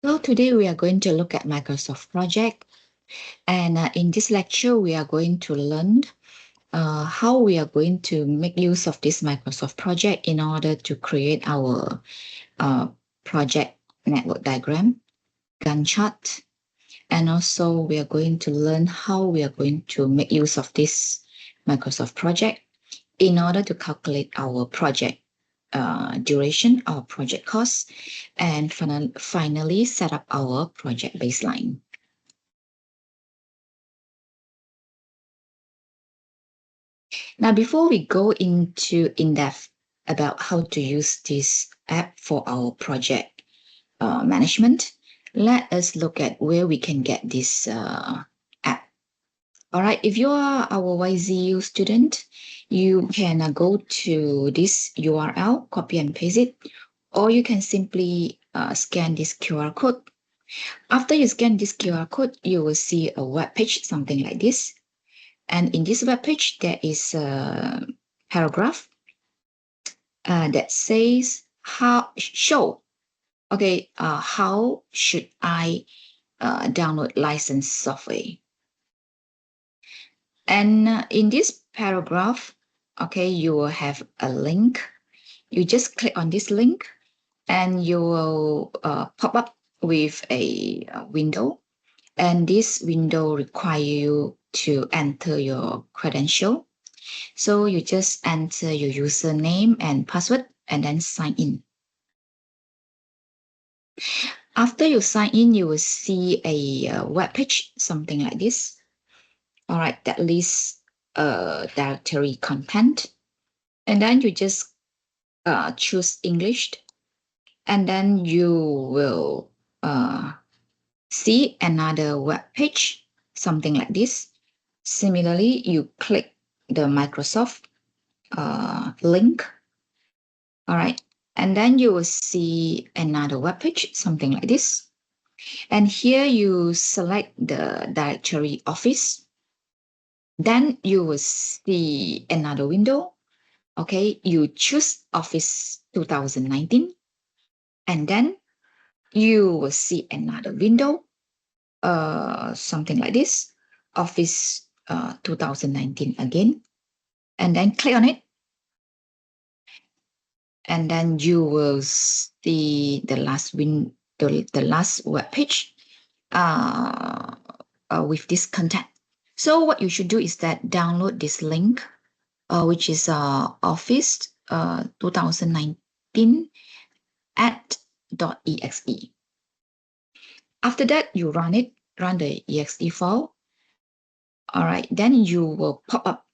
So today we are going to look at Microsoft Project, and in this lecture we are going to learn how we are going to make use of this Microsoft Project in order to create our uh, project network diagram, Gantt chart, and also we are going to learn how we are going to make use of this Microsoft Project in order to calculate our project duration, our project cost, and finally set up our project baseline. Now, before we go into in-depth about how to use this app for our project management, let us look at where we can get this app. All right, if you are our YZU student, you can go to this URL, copy and paste it, or you can simply scan this QR code. After you scan this QR code, you will see a web page, something like this. And in this web page, there is a paragraph that says how should I download licensed software? And in this paragraph, okay, you will have a link. You just click on this link and you will pop up with a window. And this window requires you to enter your credential. So you just enter your username and password and then sign in. After you sign in, you will see a web page, something like this. All right, that lists directory content. And then you just choose English. And then you will see another web page, something like this. Similarly, you click the Microsoft link. All right. And then you will see another web page, something like this. And here you select the directory Office. Then you will see another window. Okay. You choose Office 2019. And then you will see another window, something like this, Office 2019 again. And then click on it. And then you will see the last the last web page with this content. So what you should do is that download this link, which is Office 2019 at.exe. After that, you run the exe file. All right, then you will pop up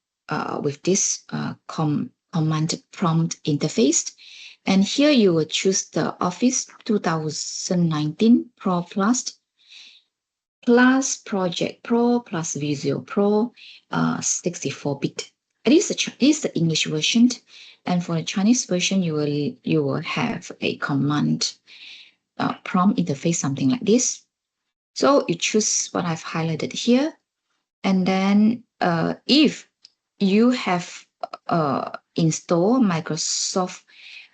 with this command prompt interface. And here you will choose the Office 2019 Pro Plus Project Pro plus Visio Pro 64-bit. It is the English version, and for the Chinese version, you will have a command prompt interface, something like this. So you choose what I've highlighted here, and then if you have installed Microsoft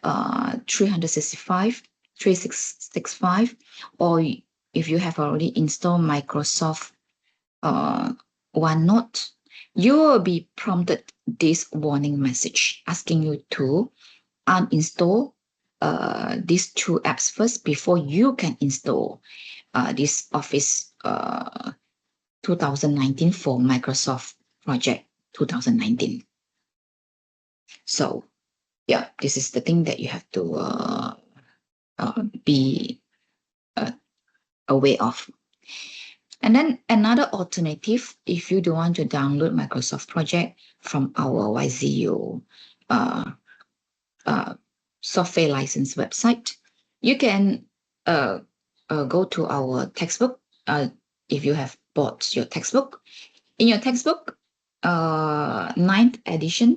365, or if you have already installed Microsoft OneNote, you will be prompted this warning message asking you to uninstall these two apps first before you can install this Office 2019 for Microsoft Project 2019. So yeah, this is the thing that you have to be aware of. And then another alternative, if you don't want to download Microsoft Project from our YZU software license website, you can go to our textbook. If you have bought your textbook, in your textbook, 9th edition,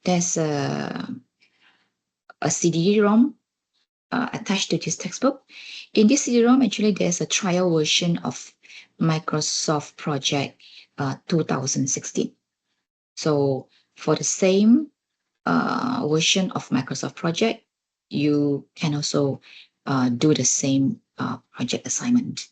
there's a CD-ROM attached to this textbook. In this CD-ROM, actually, there's a trial version of Microsoft Project 2016. So for the same version of Microsoft Project, you can also do the same project assignment.